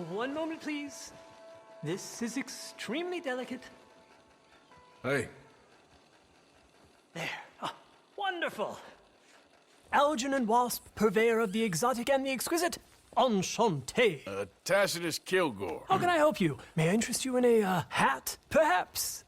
One moment, please. This is extremely delicate. Hey. There. Ah, wonderful. Algernon Wasp, purveyor of the exotic and the exquisite. Enchanté. Tacitus Kilgore. How can I help you? May I interest you in a hat, perhaps?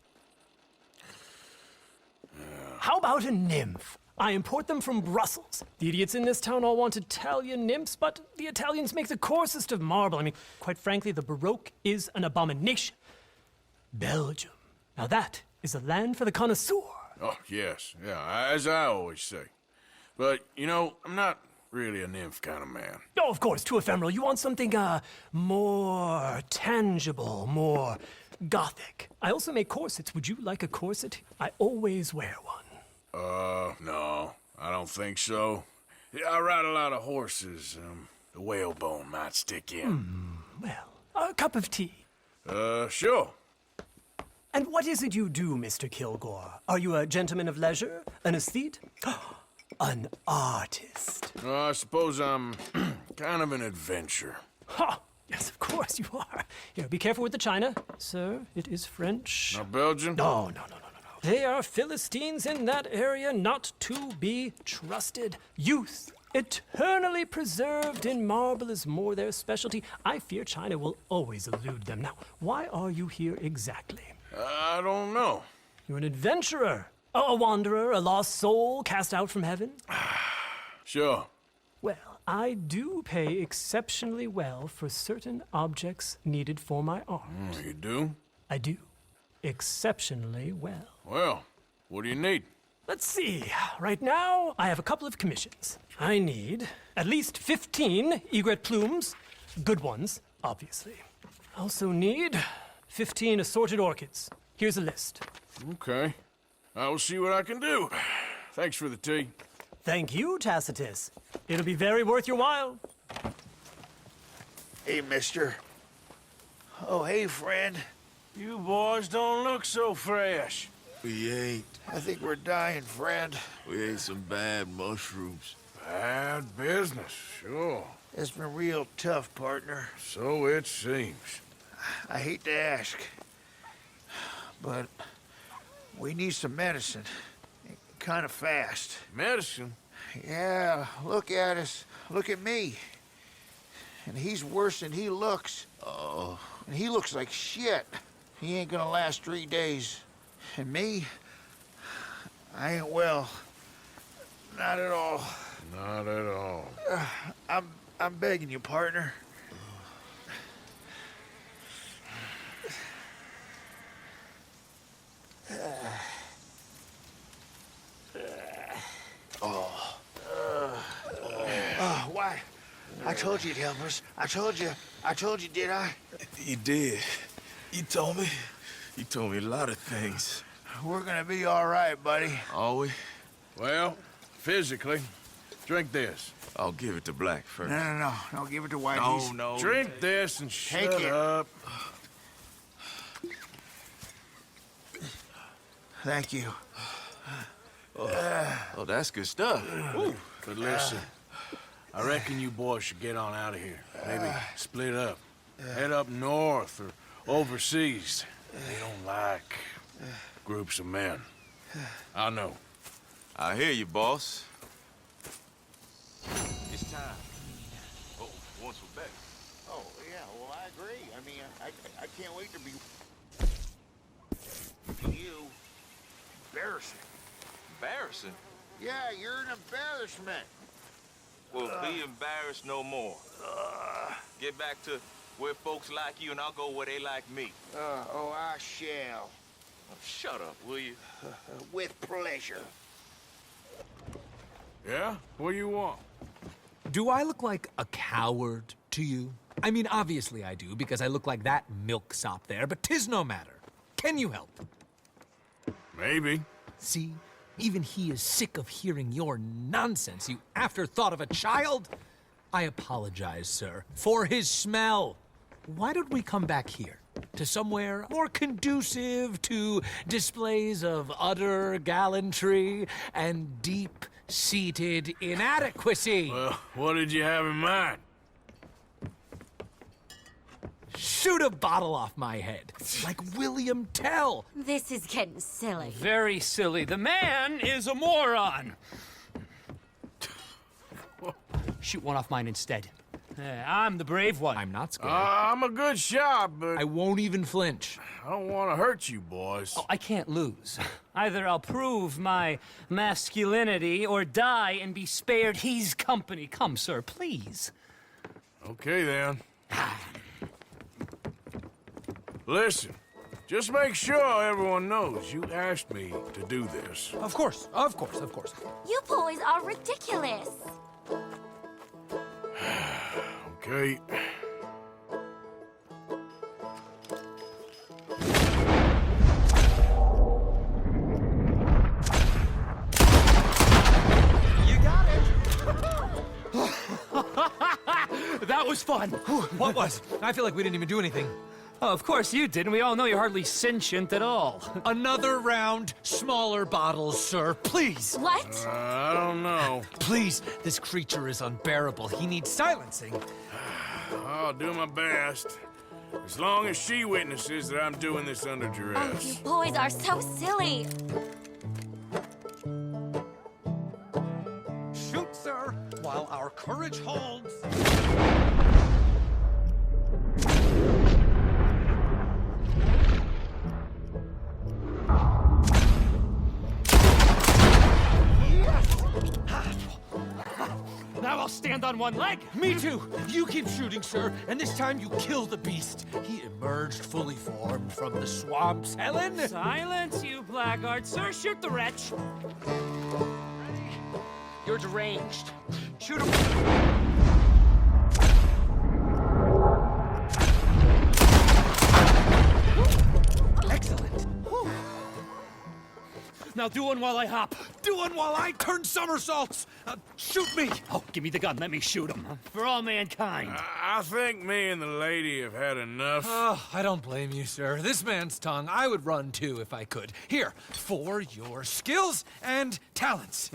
How about a nymph? I import them from Brussels. The idiots in this town all want Italian nymphs, but the Italians make the coarsest of marble. I mean, quite frankly, the Baroque is an abomination. Belgium. Now that is a land for the connoisseur. Oh, yes. Yeah, as I always say. But, you know, I'm not really a nymph kind of man. Oh, of course, too ephemeral. You want something, more tangible, more gothic. I also make corsets. Would you like a corset? I always wear one. No, I don't think so. Yeah, I ride a lot of horses. The whalebone might stick in. Well, a cup of tea. Sure. And what is it you do, Mr. Kilgore? Are you a gentleman of leisure? An aesthete? An artist? I suppose I'm kind of an adventurer. Ha! Yes, of course you are. Here, be careful with the china. Sir, it is French. Not Belgian? No. They are Philistines in that area, not to be trusted. Youth, eternally preserved in marble, is more their specialty. I fear China will always elude them. Now, why are you here exactly? I don't know. You're an adventurer. A wanderer, a lost soul cast out from heaven? Sure. Well, I do pay exceptionally well for certain objects needed for my art. You do? I do. Exceptionally well. Well, what do you need? Let's see. Right now, I have a couple of commissions. I need at least 15 egret plumes. Good ones, obviously. I also need 15 assorted orchids. Here's a list. Okay. I will see what I can do. Thanks for the tea. Thank you, Tacitus. It'll be very worth your while. Hey, mister. Oh, hey, friend. You boys don't look so fresh. We ain't. I think we're dying, friend. We ate some bad mushrooms. Bad business, sure. It's been real tough, partner. So it seems. I hate to ask, but we need some medicine. Kind of fast. Medicine? Yeah, look at us. Look at me. And he's worse than he looks. Oh. And he looks like shit. He ain't gonna last 3 days. And me, I ain't well. Not at all. Not at all. I'm begging you, partner. Why? I told you you'd help us. I told you, did I? You did. You told me. You told me a lot of things. We're gonna be all right, buddy. Are we? Well, physically. Drink this. I'll give it to Black first. No. Don't give it to Whitey. No. Drink this and shut Take it. up. Thank you. Oh, that's good stuff. Ooh. But listen, I reckon you boys should get on out of here. Maybe split up. Head up north or overseas. They don't like groups of men. I know. I hear you, boss. It's time. Oh, once we're back. Oh, yeah, well, I agree. I mean, I can't wait to be... You. Embarrassing. Embarrassing? Yeah, you're an embarrassment. Well, be embarrassed no more. Get back to where folks like you, and I'll go where they like me. I shall. Oh, shut up, will you? With pleasure. Yeah? What do you want? Do I look like a coward to you? I mean, obviously I do, because I look like that milksop there, but 'tis no matter. Can you help? Maybe. See? Even he is sick of hearing your nonsense, you afterthought of a child. I apologize, sir, for his smell. why don't we come back here? To somewhere more conducive to displays of utter gallantry and deep-seated inadequacy. Well, what did you have in mind? Shoot a bottle off my head, like William Tell. This is getting silly. Very silly. The man is a moron. Shoot one off mine instead. I'm the brave one. I'm not scared. I'm a good shot, but I won't even flinch. I don't want to hurt you, boys. I can't lose. Either I'll prove my masculinity or die and be spared his company. Come, sir, please. Okay, then. Listen, just make sure everyone knows you asked me to do this. Of course, of course, of course. You boys are ridiculous. Okay. That was fun. What was? I feel like we didn't even do anything. Oh, of course you did, and we all know you're hardly sentient at all. Another round, smaller bottles, sir, please. What? I don't know. Please, this creature is unbearable. He needs silencing. I'll do my best. As long as she witnesses that I'm doing this under Oh, duress. you boys are so silly. Shoot, sir, while our courage holds. Now I'll stand on one leg. Me too. You keep shooting, sir, and this time you kill the beast. He emerged fully formed from the swamps, Helen. Silence, you blackguard. Sir, shoot the wretch. You're deranged. Shoot him. Excellent. Whew. Now do one while I hop. Do one while I turn somersaults. Shoot me. Oh, give me the gun. Let me shoot him. For all mankind. I think me and the lady have had enough. Oh, I don't blame you, sir. This man's tongue, I would run too if I could. Here, for your skills and talents.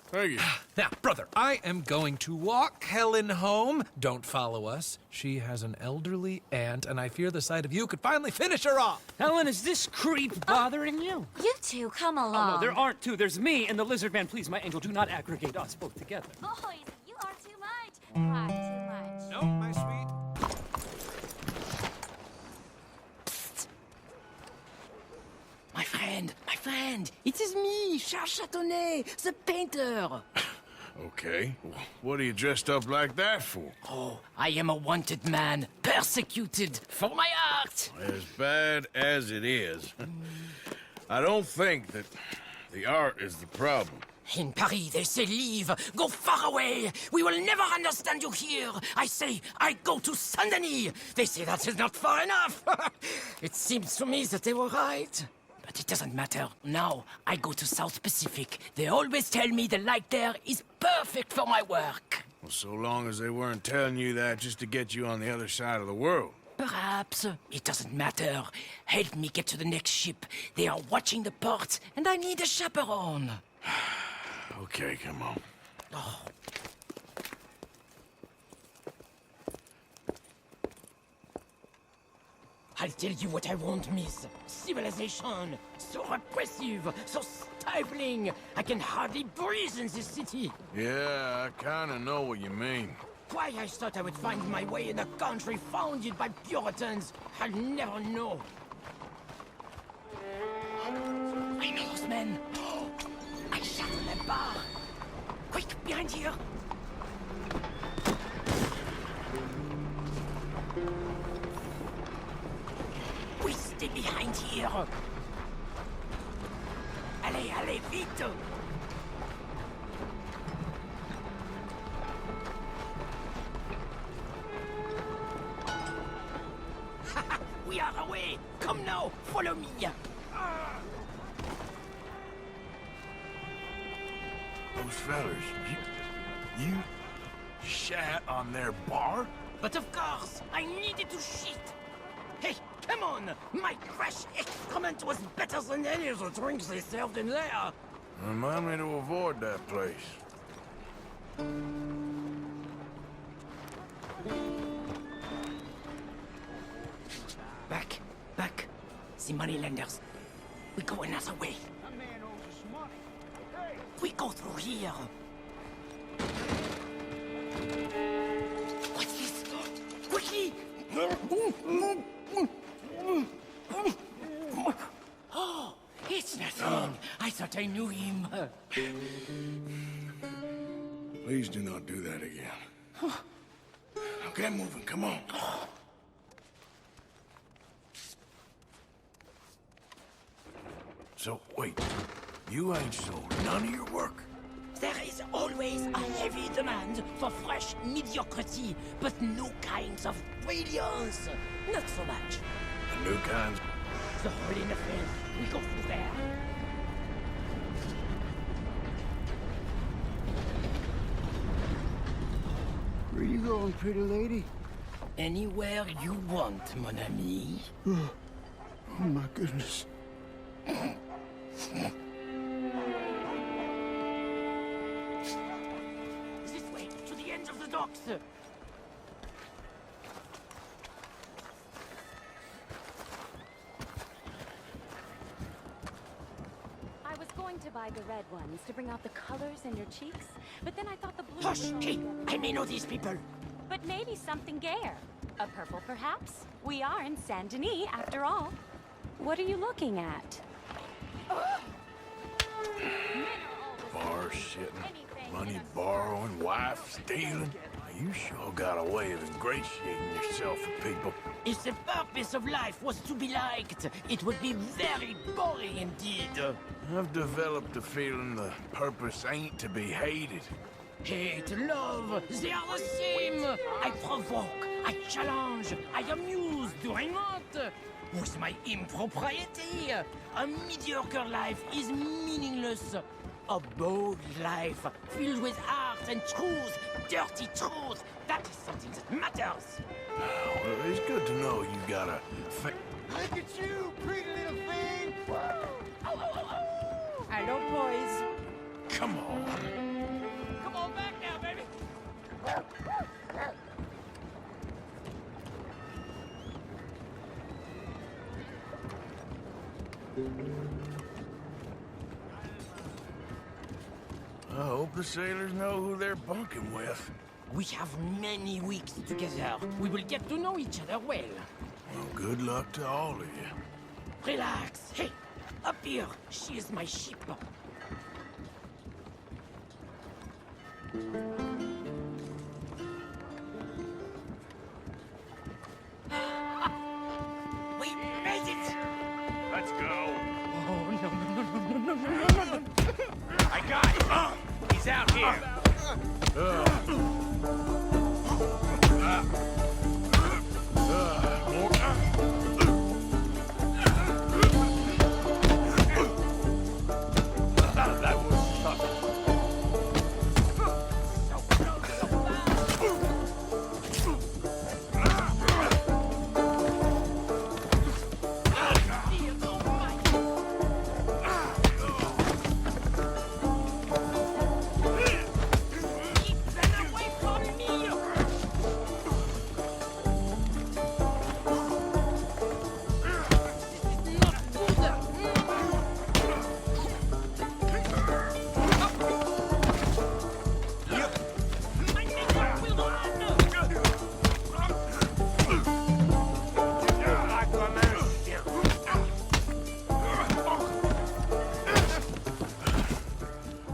Thank you. Now, brother, I am going to walk Helen home. Don't follow us. She has an elderly aunt, and I fear the sight of you could finally finish her off. Helen, is this creep bothering you? You two, come along. Oh, no, there aren't two. There's me and the lizard man. Please, my angel, do not aggregate us both together. Boys, you are too much. Far too much. No, my sweet. My friend, it is me, Charles Chatonnet, the painter. Okay. What are you dressed up like that for? Oh, I am a wanted man, persecuted for my art. As bad as it is, I don't think that the art is the problem. In Paris, they say leave, go far away. We will never understand you here. I say, I go to Saint-Denis. They say that is not far enough. It seems to me that they were right. But it doesn't matter. Now, I go to South Pacific. They always tell me the light there is perfect for my work. Well, so long as they weren't telling you that just to get you on the other side of the world. Perhaps. It doesn't matter. Help me get to the next ship. They are watching the port, and I need a chaperone. Okay, come on. Oh. I'll tell you what I want, miss. Civilization. So repressive, so stifling. I can hardly breathe in this city. Yeah, I kind of know what you mean. Why I thought I would find my way in a country founded by Puritans, I'll never know. I know those men. Oh, I shot on that bar. Quick, behind here. We stay behind here. Allez, allez, vite. We are away. Come now, follow me. Those fellers, you shat on their bar? But of course, I needed to shit. Hey, come on! My fresh excrement was better than any of the drinks they served in there. Remind me to avoid that place. Back. The moneylenders. We go another way. That man owes us money. Hey! We go through here. What's this? Quickly! Oh, it's nothing. I thought I knew him. Please do not do that again. Now get moving, come on. So, wait. You ain't sold none of your work? There is always a heavy demand for fresh mediocrity, but no kinds of brilliance. Not so much. The new kinds? The hole in the fence. We go through there. Where you going, pretty lady? Anywhere you want, mon ami. Oh, my goodness. This way, to the end of the docks. I was going to buy the red ones to bring out the colors in your cheeks, but then I thought the blue Hush! would go Hey, together. I may know these people. But maybe something gayer. A purple, perhaps? We are in Saint Denis, after all. What are you looking at? Bar sitting, money borrowing, wife stealing. You sure got a way of ingratiating yourself with people. If the purpose of life was to be liked, it would be very boring indeed. I've developed the feeling the purpose ain't to be hated. Hate, love, they are the same. I provoke, I challenge, I amuse, doing what? With my impropriety, a mediocre life is meaningless. A bold life, filled with art and truth, dirty truth, that is something that matters. Well, it's good to know you got a Look at you, pretty little thing! Hello, boys. Come on. Come on back now, baby. I hope the sailors know who they're bunking with. We have many weeks together. We will get to know each other well. Well, good luck to all of you. Relax. Hey, up here. She is my ship. We made it! Let's go. Oh, no. I got it. He's out here. That was tough.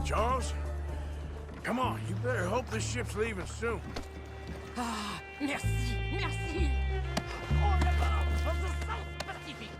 Charles, come on. You better hope this ship's leaving soon. Merci, merci. All aboard of the South Pacific.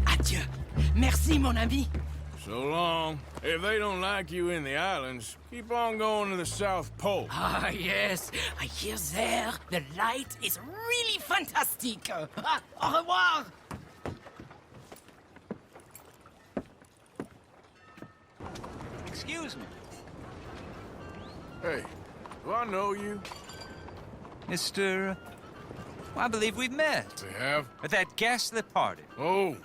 Adieu. Merci, mon ami. So long. If they don't like you in the islands, keep on going to the South Pole. Ah, yes. I hear there the light is really fantastic. Au revoir. Excuse me. Hey, do I know you? Mr. I believe we've met. We have? At that ghastly party. Oh,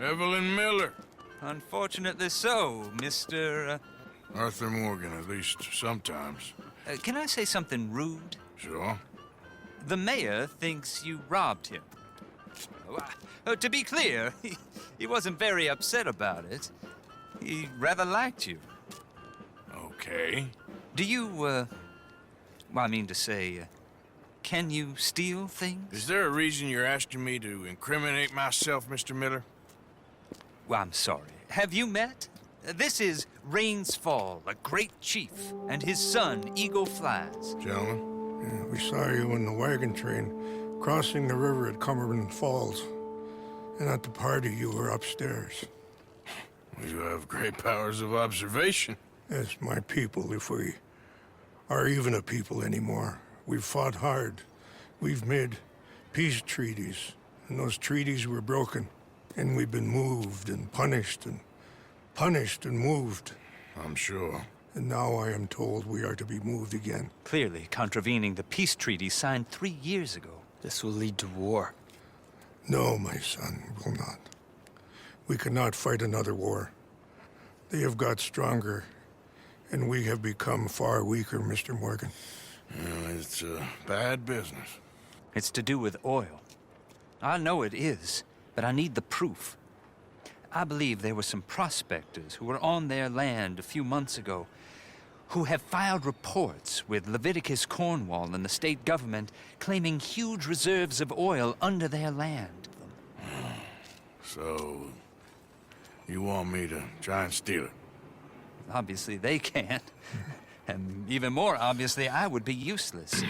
Evelyn Miller. Unfortunately so, Mr. Arthur Morgan, at least sometimes. Can I say something rude? Sure. The mayor thinks you robbed him. To be clear, he wasn't very upset about it. He rather liked you. Okay. Do you, well, I mean to say, can you steal things? Is there a reason you're asking me to incriminate myself, Mr. Miller? Well, I'm sorry. Have you met? This is Rains Fall, a great chief, and his son, Eagle Flies. Gentlemen? Yeah, we saw you in the wagon train crossing the river at Cumberland Falls. And at the party, you were upstairs. You have great powers of observation. Yes, my people, if we are even a people anymore. We've fought hard. We've made peace treaties, and those treaties were broken. And we've been moved and punished and moved. I'm sure. And now I am told we are to be moved again. Clearly contravening the peace treaty signed 3 years ago. This will lead to war. No, my son, it will not. We cannot fight another war. They have got stronger, and we have become far weaker, Mr. Morgan. Well, it's bad business. It's to do with oil. I know it is, but I need the proof. I believe there were some prospectors who were on their land a few months ago who have filed reports with Leviticus Cornwall and the state government claiming huge reserves of oil under their land. So, you want me to try and steal it? Obviously they can't. And even more obviously, I would be useless.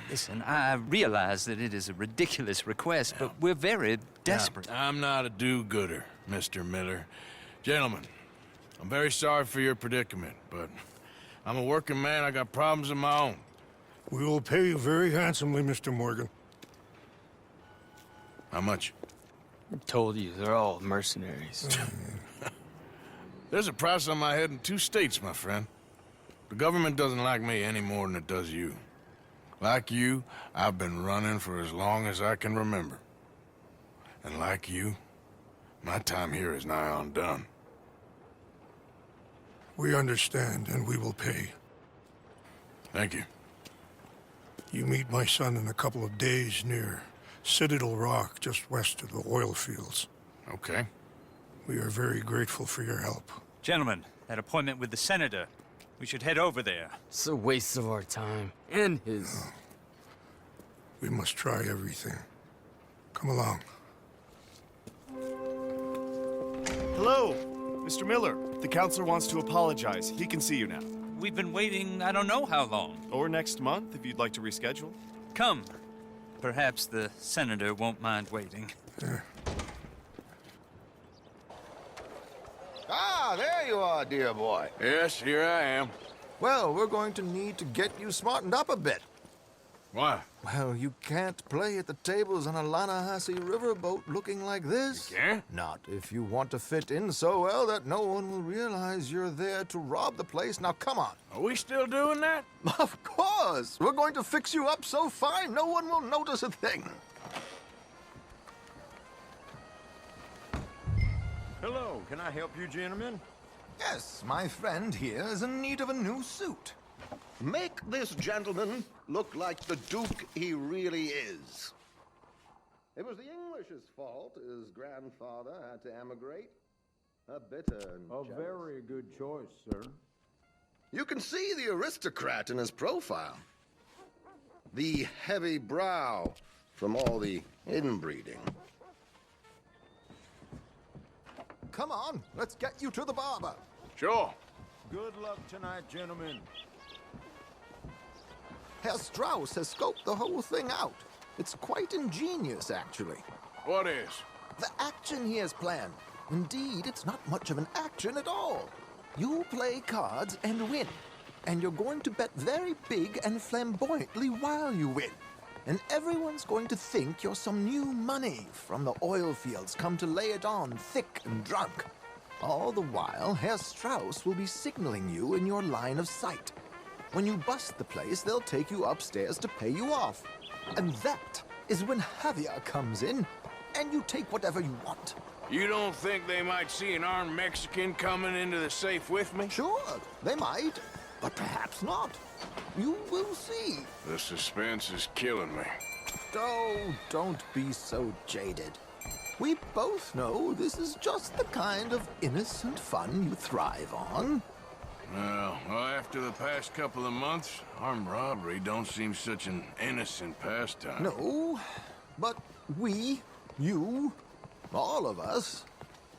Listen, I realize that it is a ridiculous request, but we're very desperate. Now, I'm not a do-gooder, Mr. Miller. Gentlemen, I'm very sorry for your predicament, but I'm a working man. I got problems of my own. We will pay you very handsomely, Mr. Morgan. How much? I told you, they're all mercenaries. There's a price on my head in 2 states, my friend. The government doesn't like me any more than it does you. Like you, I've been running for as long as I can remember. And like you, my time here is nigh undone. We understand, and we will pay. Thank you. You meet my son in a couple of days near Citadel Rock, just west of the oil fields. Okay. We are very grateful for your help. Gentlemen, that appointment with the senator. We should head over there. It's a waste of our time. And his. We must try everything. Come along. Hello, Mr. Miller. The counselor wants to apologize. He can see you now. We've been waiting I don't know how long. Or next month, if you'd like to reschedule. Come. Perhaps the senator won't mind waiting. Ah, there you are, dear boy. Yes, here I am. Well, we're going to need to get you smartened up a bit. Why? Well, you can't play at the tables on a Lannahechee riverboat looking like this. You can't? Not if you want to fit in so well that no one will realize you're there to rob the place. Now, come on. Are we still doing that? Of course. We're going to fix you up so fine no one will notice a thing. Hello, can I help you, gentlemen? Yes, my friend here is in need of a new suit. Make this gentleman look like the Duke he really is. It was the English's fault his grandfather had to emigrate. A bitter and jealous. Very good choice, sir. You can see the aristocrat in his profile. The heavy brow from all the inbreeding. Come on, let's get you to the barber. Sure. Good luck tonight, gentlemen. Herr Strauss has scoped the whole thing out. It's quite ingenious, actually. What is? The action he has planned. Indeed, it's not much of an action at all. You play cards and win. And you're going to bet very big and flamboyantly while you win. And everyone's going to think you're some new money from the oil fields come to lay it on thick and drunk. All the while, Herr Strauss will be signaling you in your line of sight. When you bust the place, they'll take you upstairs to pay you off. And that is when Javier comes in, and you take whatever you want. You don't think they might see an armed Mexican coming into the safe with me? Sure, they might, but perhaps not. You will see. The suspense is killing me. Oh, don't be so jaded. We both know this is just the kind of innocent fun you thrive on. Well, after the past couple of months, armed robbery don't seem such an innocent pastime. No, but we, you, all of us,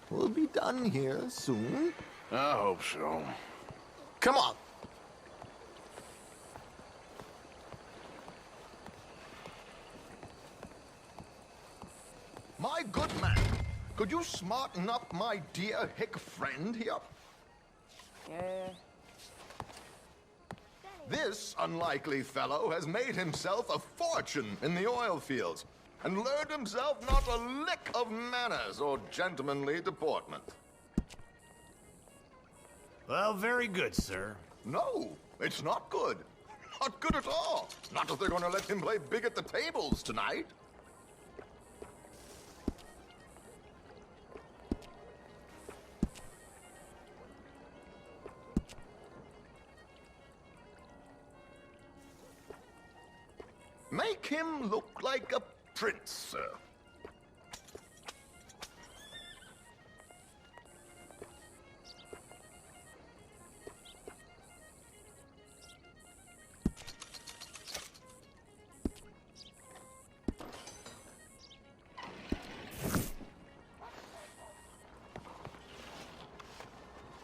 will be done here soon. I hope so. Come on. My good man, could you smarten up my dear hick friend here? Yeah. This unlikely fellow has made himself a fortune in the oil fields and learned himself not a lick of manners or gentlemanly deportment. Well, very good, sir. No, it's not good. Not good at all. Not if they're going to let him play big at the tables tonight. Make him look like a prince, sir.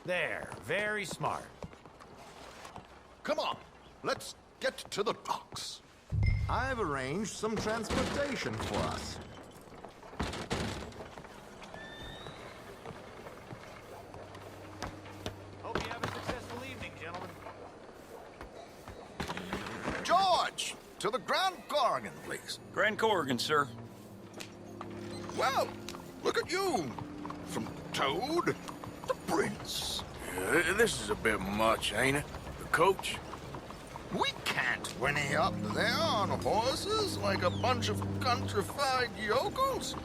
There, very smart. Come on, let's get to the docks. I've arranged some transportation for us. Hope you have a successful evening, gentlemen. George, to the Grand Corrigan, please. Grand Corrigan, sir. Well, look at you. From Toad to Prince. Yeah, this is a bit much, ain't it? The coach? We can't whinny up there on horses like a bunch of countrified yokels.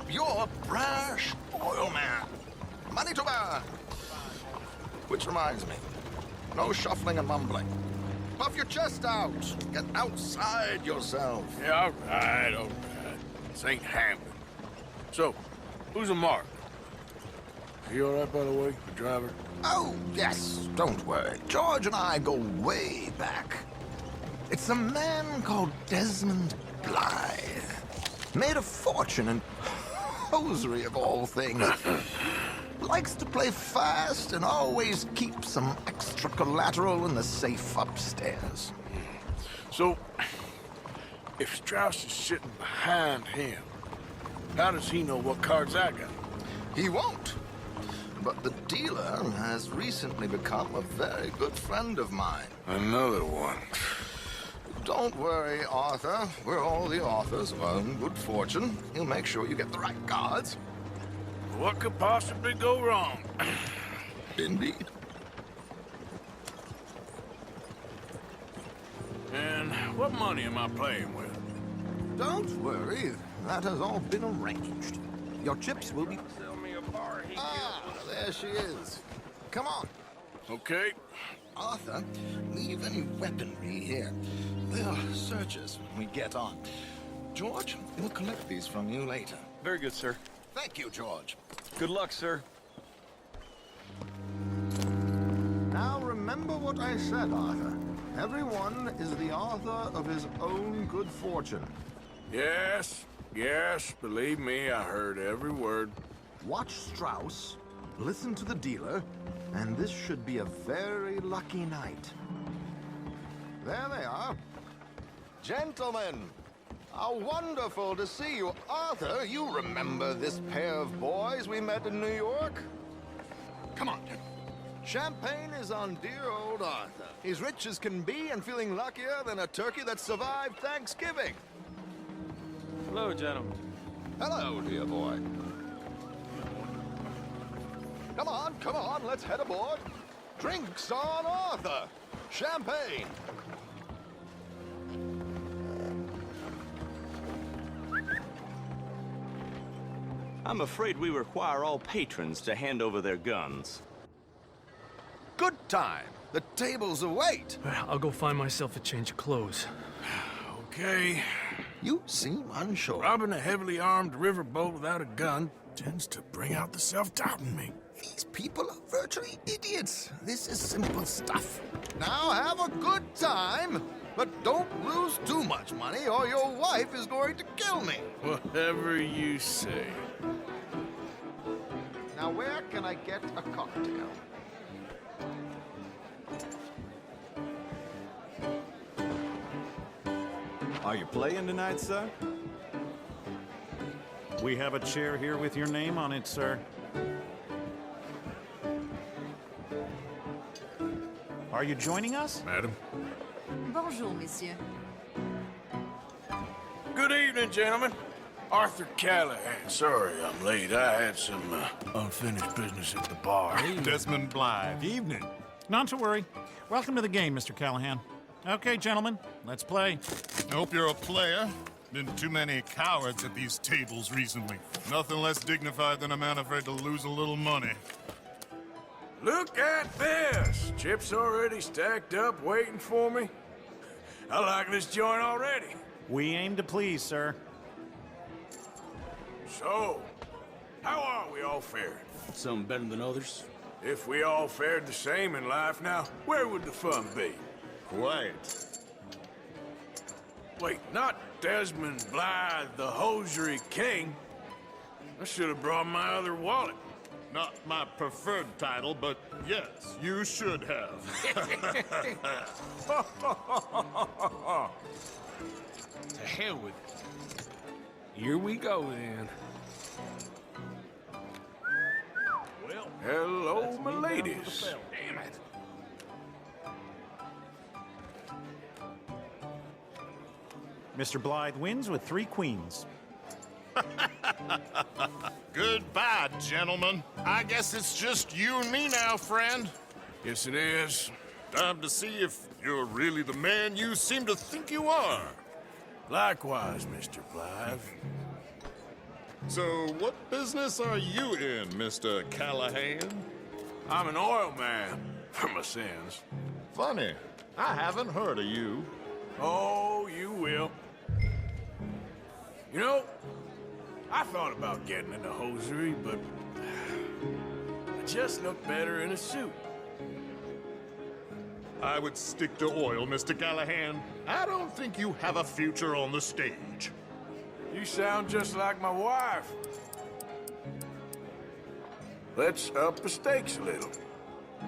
You're a brash oil man. Money to burn. Which reminds me, no shuffling and mumbling. Puff your chest out. Get outside yourself. Yeah, all right. This ain't happening. So, who's a mark? You all right, by the way, the driver? Oh, yes, don't worry. George and I go way back. It's a man called Desmond Blythe. Made a fortune in hosiery of all things. Likes to play fast and always keeps some extra collateral in the safe upstairs. So, if Strauss is sitting behind him, how does he know what cards I got? He won't. But the dealer has recently become a very good friend of mine. Another one. Don't worry, Arthur. We're all the authors of our own good fortune. He'll make sure you get the right cards. What could possibly go wrong? Indeed. And what money am I playing with? Don't worry. That has all been arranged. Your chips will be... Ah, there she is. Come on. Okay. Arthur, leave any weaponry here. They'll search us when we get on. George, we'll collect these from you later. Very good, sir. Thank you, George. Good luck, sir. Now remember what I said, Arthur. Everyone is the author of his own good fortune. Yes, believe me, I heard every word. Watch Strauss, listen to the dealer, and this should be a very lucky night. There they are. Gentlemen, how wonderful to see you. Arthur, you remember this pair of boys we met in New York? Come on, champagne is on dear old Arthur. He's rich as can be and feeling luckier than a turkey that survived Thanksgiving. Hello, gentlemen. Hello, dear boy. Come on, let's head aboard. Drinks on Arthur. Champagne. I'm afraid we require all patrons to hand over their guns. Good time. The tables await. I'll go find myself a change of clothes. Okay. You seem unsure. Robbing a heavily armed riverboat without a gun tends to bring out the self-doubt in me. These people are virtually idiots. This is simple stuff. Now have a good time, but don't lose too much money or your wife is going to kill me. Whatever you say. Now where can I get a cocktail? Are you playing tonight, sir? We have a chair here with your name on it, sir. Are you joining us? Madam. Bonjour, monsieur. Good evening, gentlemen. Arthur Callahan. Sorry I'm late. I had some unfinished business at the bar. Desmond Blythe. Evening. Not to worry. Welcome to the game, Mr. Callahan. Okay, gentlemen, let's play. I hope you're a player. Been too many cowards at these tables recently. Nothing less dignified than a man afraid to lose a little money. Look at this! Chips already stacked up, waiting for me. I like this joint already. We aim to please, sir. So, how are we all faring? Some better than others. If we all fared the same in life now, where would the fun be? Quiet. Wait, not Desmond Blythe, the hosiery king. I should have brought my other wallet. Not my preferred title, but yes, you should have. To hell with it. Here we go, then. Well, hello, my ladies. Damn it. Mr. Blythe wins with 3 queens. Goodbye, gentlemen. I guess it's just you and me now, friend. Yes, it is. Time to see if you're really the man you seem to think you are. Likewise, Mr. Blythe. So, what business are you in, Mr. Callahan? I'm an oil man, for my sins. Funny, I haven't heard of you. Oh, you will. You know, I thought about getting into hosiery, but I just look better in a suit. I would stick to oil, Mr. Callahan. I don't think you have a future on the stage. You sound just like my wife. Let's up the stakes a little.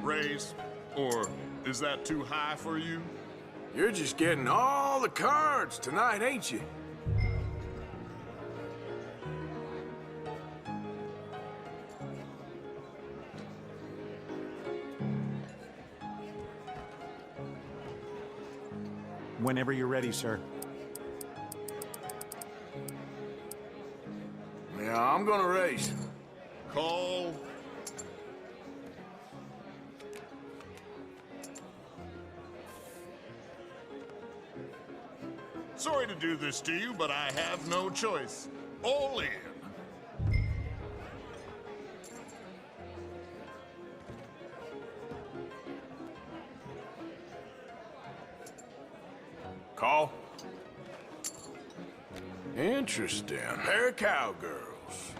Raise? Or is that too high for you? You're just getting all the cards tonight, ain't you? Whenever you're ready, sir. Yeah, I'm gonna race. Call. Sorry to do this to you, but I have no choice. All in. Call. Interesting. Pair of cowgirls.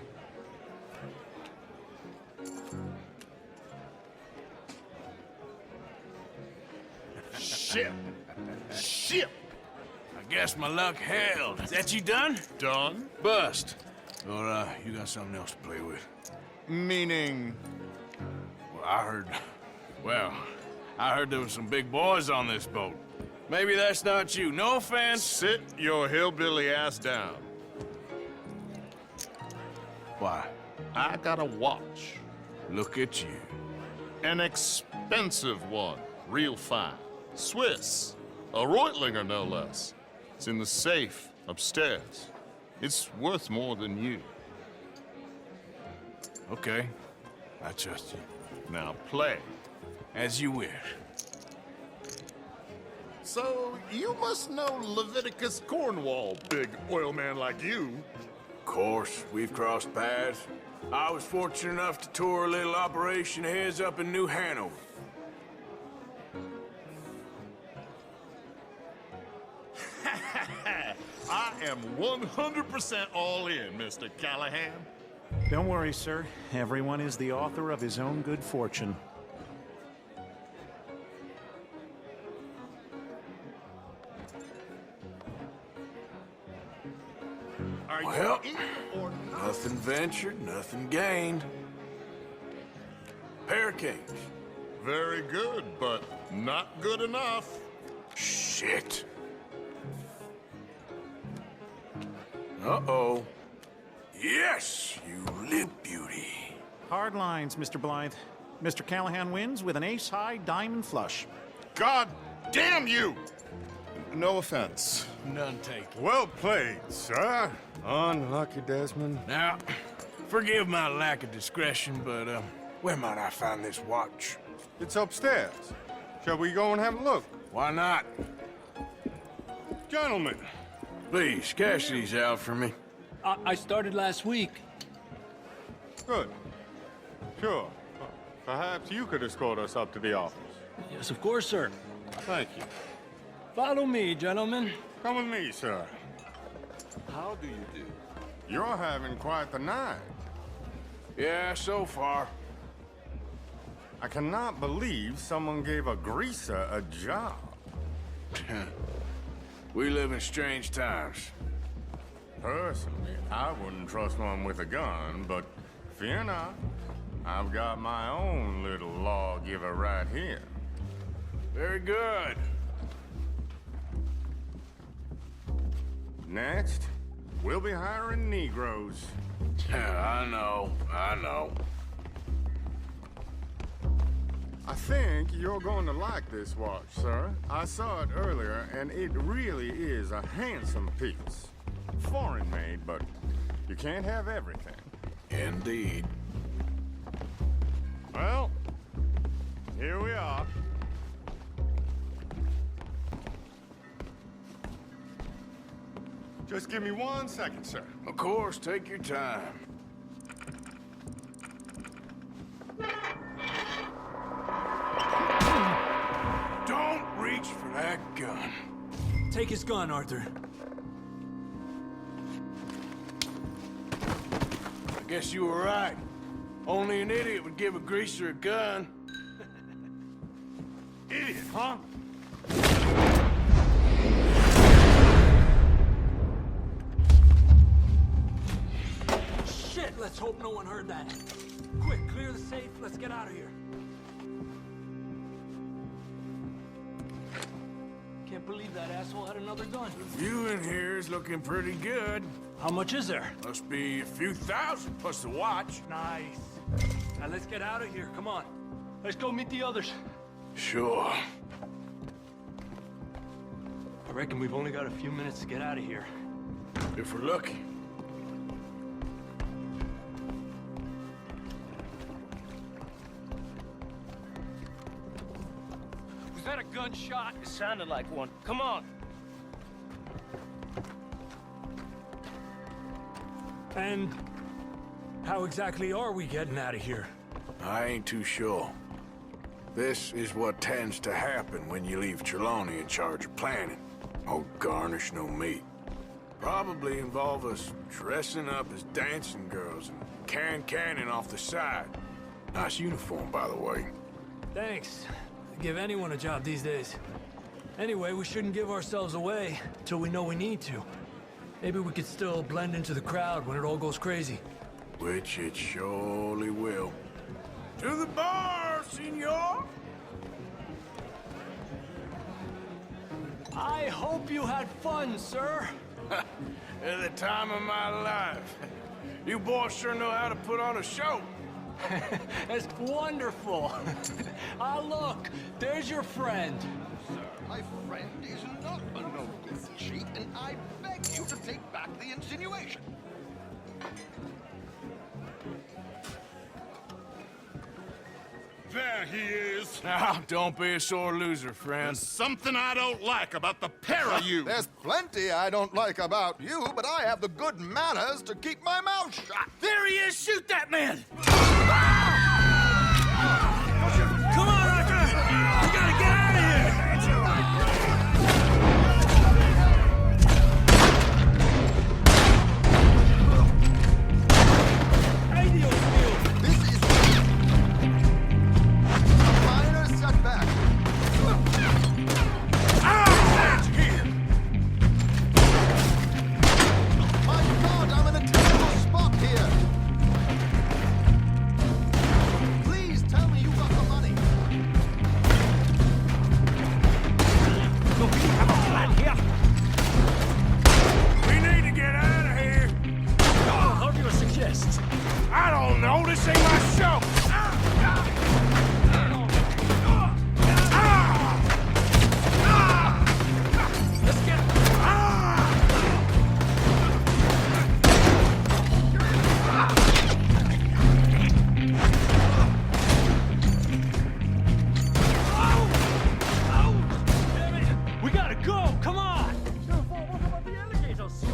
Ship. Ship. I guess my luck held. Is that you done? Done? Bust. Or, you got something else to play with? Meaning? Well, I heard there was some big boys on this boat. Maybe that's not you. No offense. Sit your hillbilly ass down. Why? I got a watch. Look at you. An expensive one. Real fine. Swiss. A Reutlinger, no less. It's in the safe upstairs. It's worth more than you. Okay. I trust you. Now play. As you wish. So, you must know Leviticus Cornwall, big oil man like you. Of course, we've crossed paths. I was fortunate enough to tour a little operation of his up in New Hanover. I am 100% all in, Mr. Callahan. Don't worry, sir. Everyone is the author of his own good fortune. Are Well, you in or not? nothing ventured, nothing gained. Pair of kings. Very good, but not good enough. Shit. Uh-oh. Yes, you lip beauty. Hard lines, Mr. Blythe. Mr. Callahan wins with an ace-high diamond flush. God damn you! No offense. None taken. Well played, sir. Unlucky, Desmond. Now, forgive my lack of discretion, but, where might I find this watch? It's upstairs. Shall we go and have a look? Why not? Gentlemen. Please, cash these out for me. I started last week. Good. Sure. Perhaps you could escort us up to the office. Yes, of course, sir. Thank you. Follow me, gentlemen. Come with me, sir. How do you do? You're having quite the night. Yeah, so far. I cannot believe someone gave a greaser a job. We live in strange times. Personally, I wouldn't trust one with a gun, but fear not. I've got my own little lawgiver right here. Very good. Next, we'll be hiring Negroes. I know. I think you're going to like this watch, sir. I saw it earlier, and it really is a handsome piece. Foreign made, but you can't have everything. Indeed. Well, here we are. Just give me 1 second, sir. Of course, take your time. Don't reach for that gun. Take his gun, Arthur. I guess you were right. Only an idiot would give a greaser a gun. Idiot, huh? Shit, let's hope no one heard that. Quick, clear the safe. Let's get out of here. Can't believe that asshole had another gun. The view in here is looking pretty good. How much is there? Must be a few thousand plus the watch. Nice. Now let's get out of here. Come on. Let's go meet the others. Sure. I reckon we've only got a few minutes to get out of here. If we're lucky. Was that a gunshot? It sounded like one. Come on. And how exactly are we getting out of here? I ain't too sure. This is what tends to happen when you leave Trelawney in charge of planning. Oh, garnish no meat. Probably involve us dressing up as dancing girls and canning off the side. Nice uniform, by the way. Thanks. Give anyone a job these days. Anyway, we shouldn't give ourselves away till we know we need to. Maybe we could still blend into the crowd when it all goes crazy. Which it surely will. To the bar, senor! I hope you had fun, sir. At the time of my life. You boys sure know how to put on a show. That's wonderful. Ah, look, there's your friend. Sir, my friend is not a no-good cheat, and I beg you to take back the insinuation. There he is. Now, don't be a sore loser, friend. There's something I don't like about the pair of you. There's plenty I don't like about you, but I have the good manners to keep my mouth shut. There he is! Shoot that man! Come on, Arthur! We gotta get out of here! This is a minor setback. My God, I'm in a terrible spot here. Please tell me you got the money. Look, we have a plan here. We need to get out of here. How do you suggest? I don't know. This ain't my show. Let's get... Damn it! We gotta go! Come on! What about the alligators?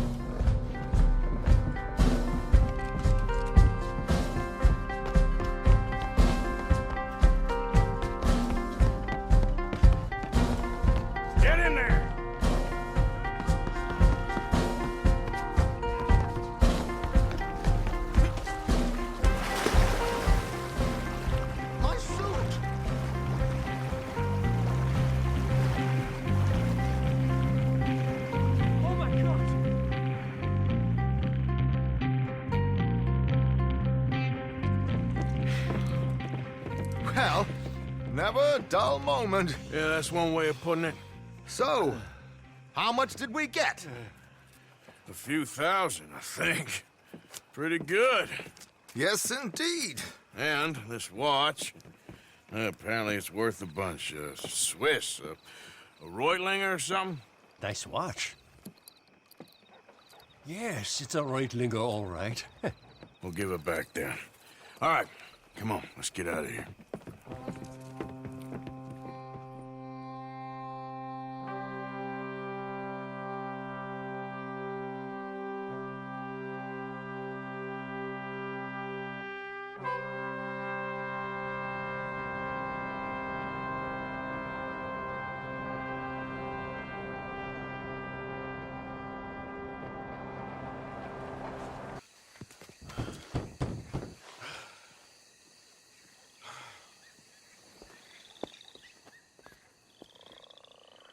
Get in there. My suit. Oh my God! Well, never a dull moment. Yeah, that's one way of putting it. So, how much did we get? A few thousand, I think. Pretty good. Yes, indeed. And this watch, apparently it's worth a bunch. Swiss, a Reutlinger or something? Nice watch. Yes, it's a Reutlinger, all right. We'll give it back then. All right, come on, let's get out of here.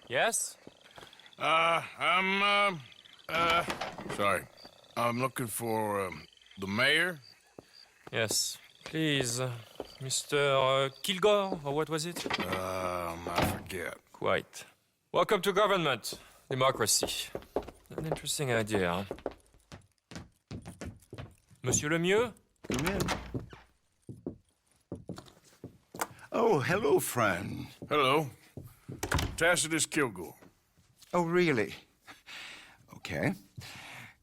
Yes? Sorry. I'm looking for, the mayor. Yes. Please, Mr. Kilgore, or what was it? I forget. Quite. Welcome to government. Democracy. An interesting idea, huh? Monsieur Lemieux? Come in. Oh, hello, friend. Hello. Tacitus Kilgore. Oh, really? Okay.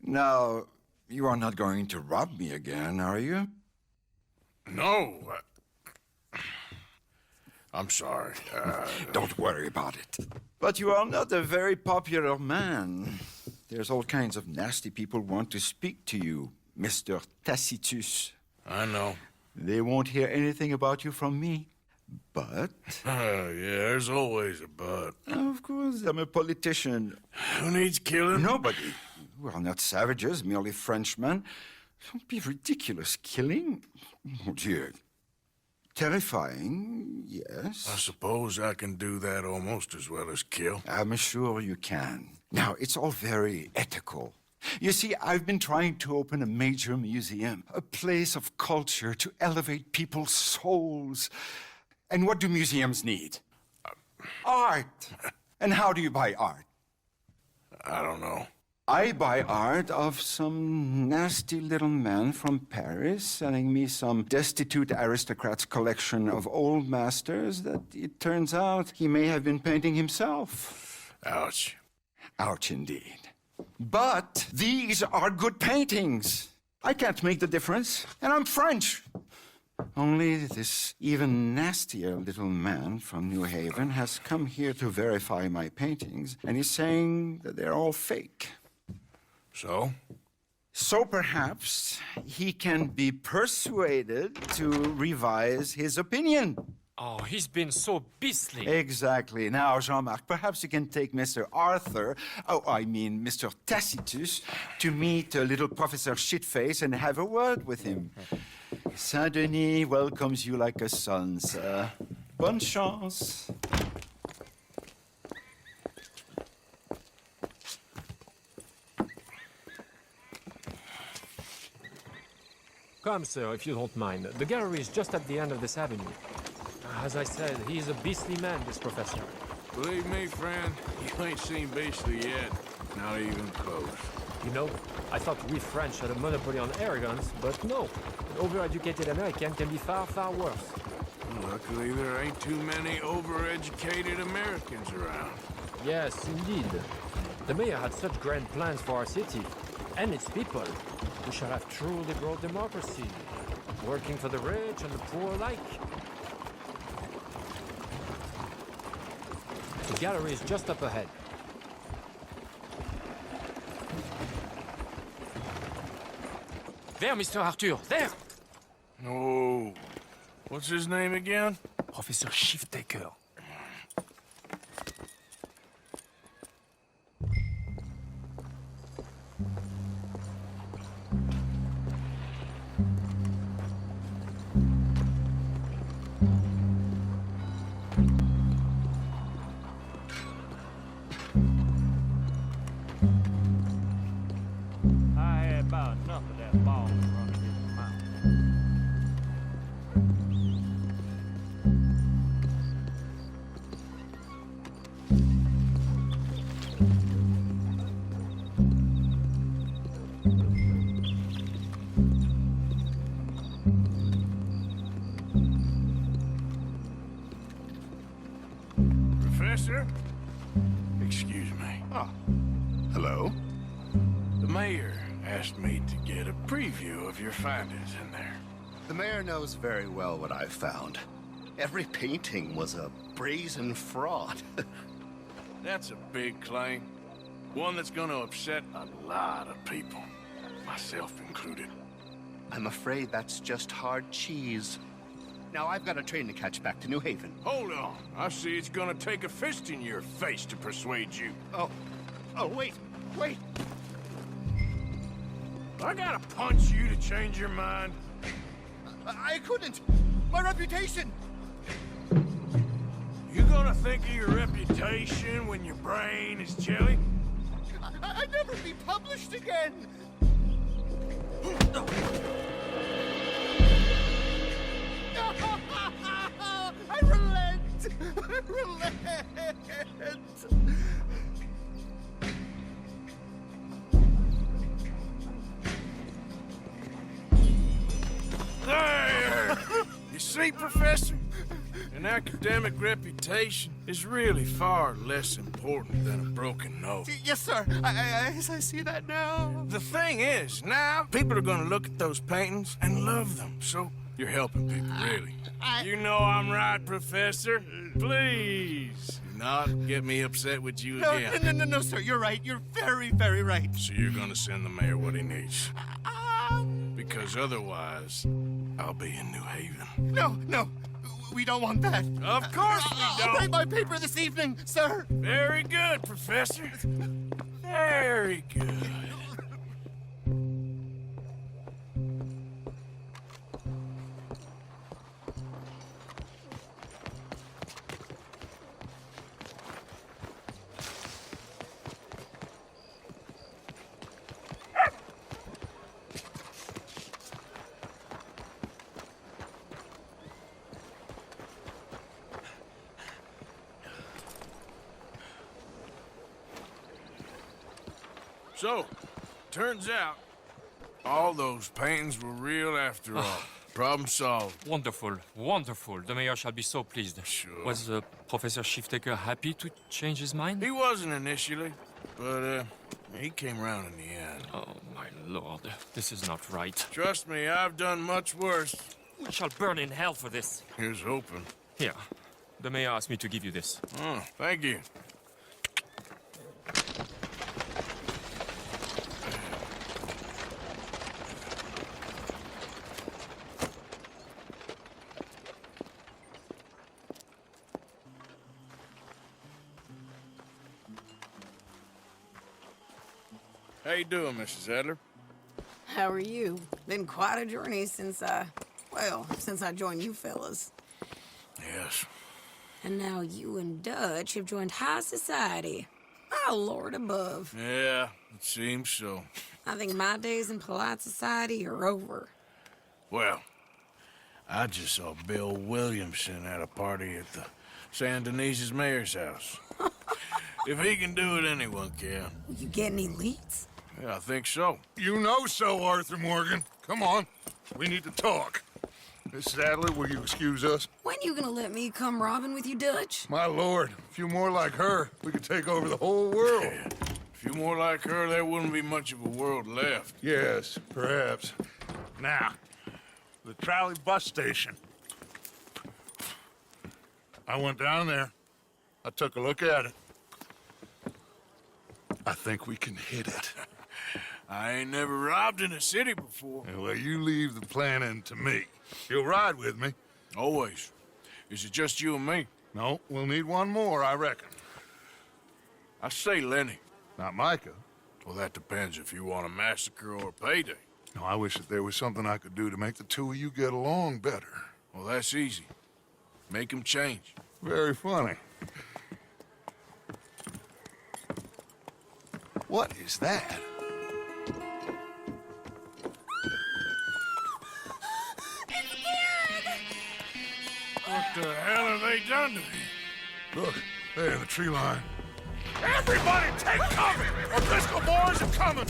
Now, you are not going to rob me again, are you? No. I'm sorry. Don't worry about it. But you are not a very popular man. There's all kinds of nasty people who want to speak to you, Mr. Tacitus. I know. They won't hear anything about you from me. But... yeah, there's always a but. Of course, I'm a politician. Who needs killing? Nobody. We are not savages, merely Frenchmen. Don't be ridiculous. Killing? Oh, dear. Terrifying, yes. I suppose I can do that almost as well as kill. I'm sure you can. Now, it's all very ethical. You see, I've been trying to open a major museum, a place of culture to elevate people's souls. And what do museums need? Art. And how do you buy art? don't know. I buy art of some nasty little man from Paris selling me some destitute aristocrat's collection of old masters that it turns out he may have been painting himself. Ouch. Ouch indeed. But these are good paintings. I can't make the difference, and I'm French. Only this even nastier little man from New Haven has come here to verify my paintings, and he's saying that they're all fake. So? So perhaps he can be persuaded to revise his opinion. Oh, he's been so beastly. Exactly. Now, Jean-Marc, perhaps you can take Mr. Arthur, Mr. Tacitus, to meet little Professor Shitface and have a word with him. Saint-Denis welcomes you like a son, sir. Bonne chance. Come, sir, if you don't mind. The gallery is just at the end of this avenue. As I said, he's a beastly man, this professor. Believe me, friend, you ain't seen beastly yet. Not even close. You know, I thought we French had a monopoly on arrogance, but no. An overeducated American can be far, far worse. Luckily, there ain't too many overeducated Americans around. Yes, indeed. The mayor had such grand plans for our city and its people. We shall have truly broad democracy, working for the rich and the poor alike. The gallery is just up ahead. There, Mr. Arthur, there! Oh, what's his name again? Professor Shiftaker. I had about enough of that ball running in his mouth. Professor? Excuse me. Ah, hello? The mayor asked me to get a preview of your findings in there. The mayor knows very well what I've found. Every painting was a brazen fraud. That's a big claim. One that's gonna upset a lot of people, myself included. I'm afraid that's just hard cheese. Now I've got a train to catch back to New Haven. Hold on. I see it's gonna take a fist in your face to persuade you. Oh, wait. I gotta punch you to change your mind. I couldn't. My reputation. You gonna think of your reputation when your brain is jelly? I'd never be published again. I relent. I relent. There! You see, Professor? An academic reputation is really far less important than a broken nose. Yes, sir. I see that now. The thing is, now people are gonna look at those paintings and love them, so you're helping people, really. You know I'm right, Professor. Please, do not get me upset with you again. No, sir. You're right. You're very, very right. So you're gonna send the mayor what he needs. Because otherwise, I'll be in New Haven. No. We don't want that. Of course we don't. I'll write my paper this evening, sir. Very good, Professor. Very good. So, turns out, all those paintings were real after all. Problem solved. Wonderful, wonderful. The mayor shall be so pleased. Sure. Was Professor Shiftaker happy to change his mind? He wasn't initially, but he came around in the end. Oh, my lord. This is not right. Trust me, I've done much worse. We shall burn in hell for this. Here's hoping. Here. The mayor asked me to give you this. Oh, thank you. How you doing, Mrs. Adler? How are you? Been quite a journey since I joined you fellas. Yes. And now you and Dutch have joined high society. My lord above. Yeah, it seems so. I think my days in polite society are over. Well, I just saw Bill Williamson at a party at the San Denise's mayor's house. If he can do it, anyone can. You get any leads? Yeah, I think so. You know so, Arthur Morgan. Come on. We need to talk. Mrs. Adler, will you excuse us? When you gonna let me come robbing with you, Dutch? My lord, a few more like her, we could take over the whole world. Yeah. A few more like her, there wouldn't be much of a world left. Yes, perhaps. Now, the trolley bus station. I went down there. I took a look at it. I think we can hit it. I ain't never robbed in a city before. Well, you leave the planning to me. You'll ride with me? Always. Is it just you and me? No, we'll need one more, I reckon. I say Lenny. Not Micah. Well, that depends if you want a massacre or a payday. No, I wish that there was something I could do to make the two of you get along better. Well, that's easy. Make them change. Very funny. What is that? What the hell have they done to me? Look, there in the tree line. Everybody take cover! Our Driscoll boys are coming!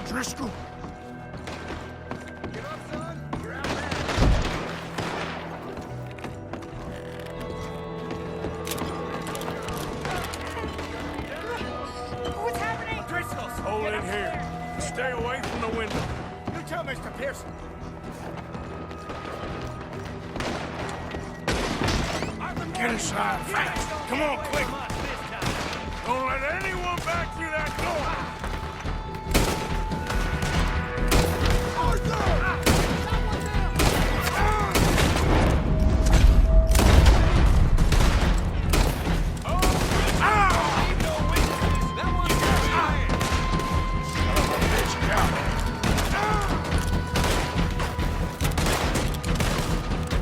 Driscoll. Get up, son. You're out there. What's happening? Driscoll's hold in here. Stay away from the window. You tell Mr. Pearson. Get inside fast. Come on, quick. Don't let anyone back through that door.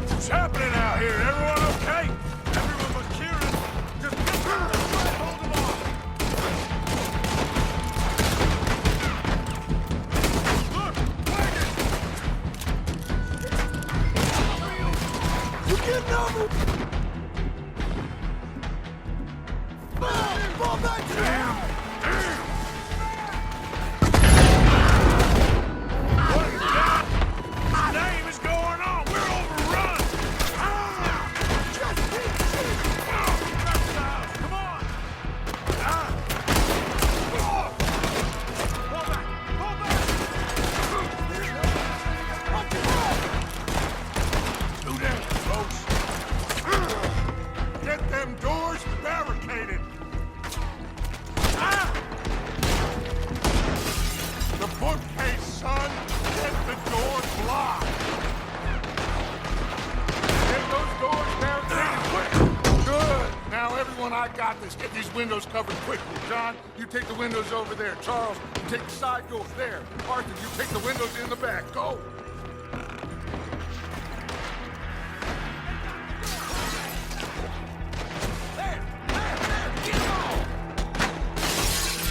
What's happening out here? Everyone okay? Everyone but Kieran. Just try to hold them off. Look, wagon! You getting over? Fall back to him! What in God's name is going on? We're overrun! close. Get them doors barricaded. The bookcase, son. Get the doors blocked. Get those doors barricaded quick. Good. Now, everyone, I got this. Get these windows covered quickly. John, you take the windows over there. Charles, you take the side doors there. Arthur, you take the windows in the back. Go.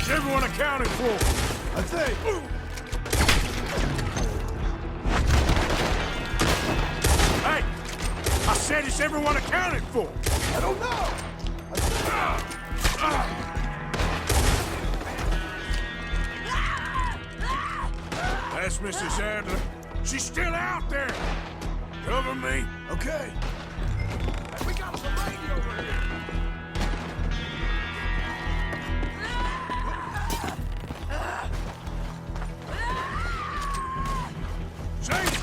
Is everyone accounted for? I think. Hey! I said, is everyone accounted for? I don't know. That's Mrs. Adler. She's still out there. Cover me. Okay. Hey, we got a lady over here.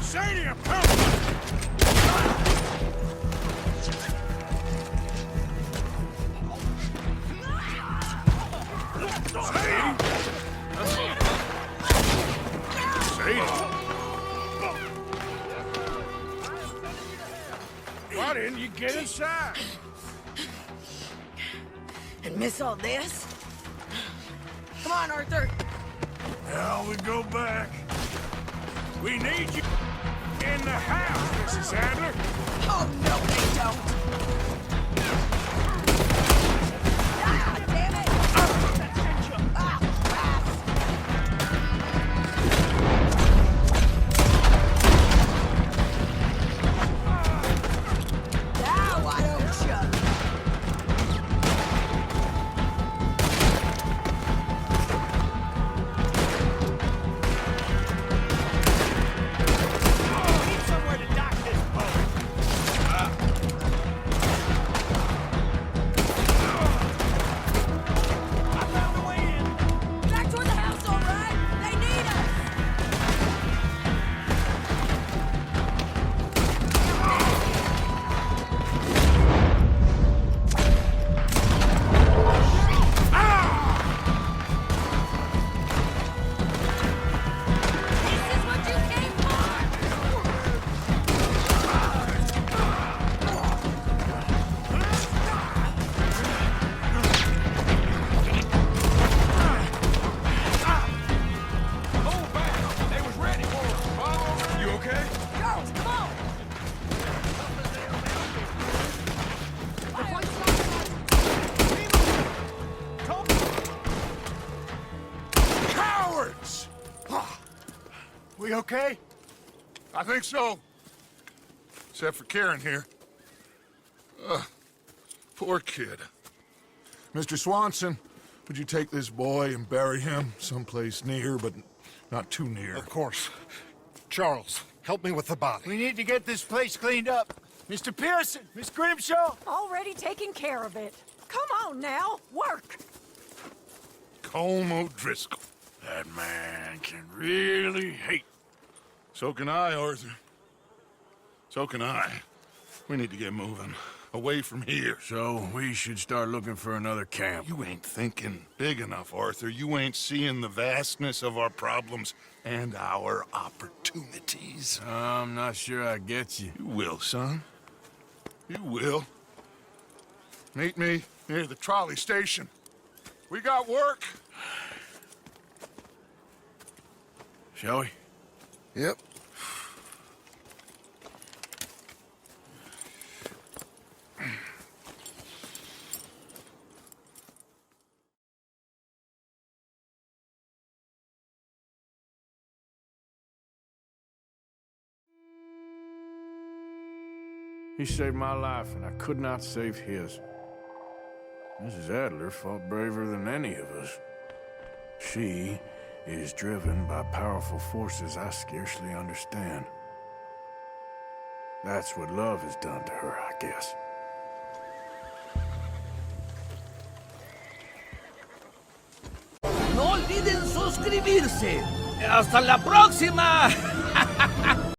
Sadie, I'm coming! Why didn't you get inside? And miss all this? Come on, Arthur. Now we go back. We need you in the house, Mrs. Adler. Oh, no, they don't. Ah, damn it! Why don't you? Back toward the house, all right? They need us! This is what you came They was ready for us. You okay? Charles, come on! Cowards! We okay? I think so. Except for Karen here. Poor kid. Mr. Swanson, would you take this boy and bury him someplace near, but not too near? Of course. Charles, help me with the body. We need to get this place cleaned up. Mr. Pearson, Miss Grimshaw. Already taking care of it. Come on now, work. Colm O'Driscoll. That man can really hate. So can I, Arthur. So can I. We need to get moving. Away from here. So we should start looking for another camp. You ain't thinking big enough, Arthur. You ain't seeing the vastness of our problems and our opportunities. I'm not sure I get you. You will, son. You will. Meet me near the trolley station. We got work. Shall we? Yep. He saved my life, and I could not save his. Mrs. Adler fought braver than any of us. She is driven by powerful forces I scarcely understand. That's what love has done to her, I guess. No olviden suscribirse. ¡Hasta la próxima!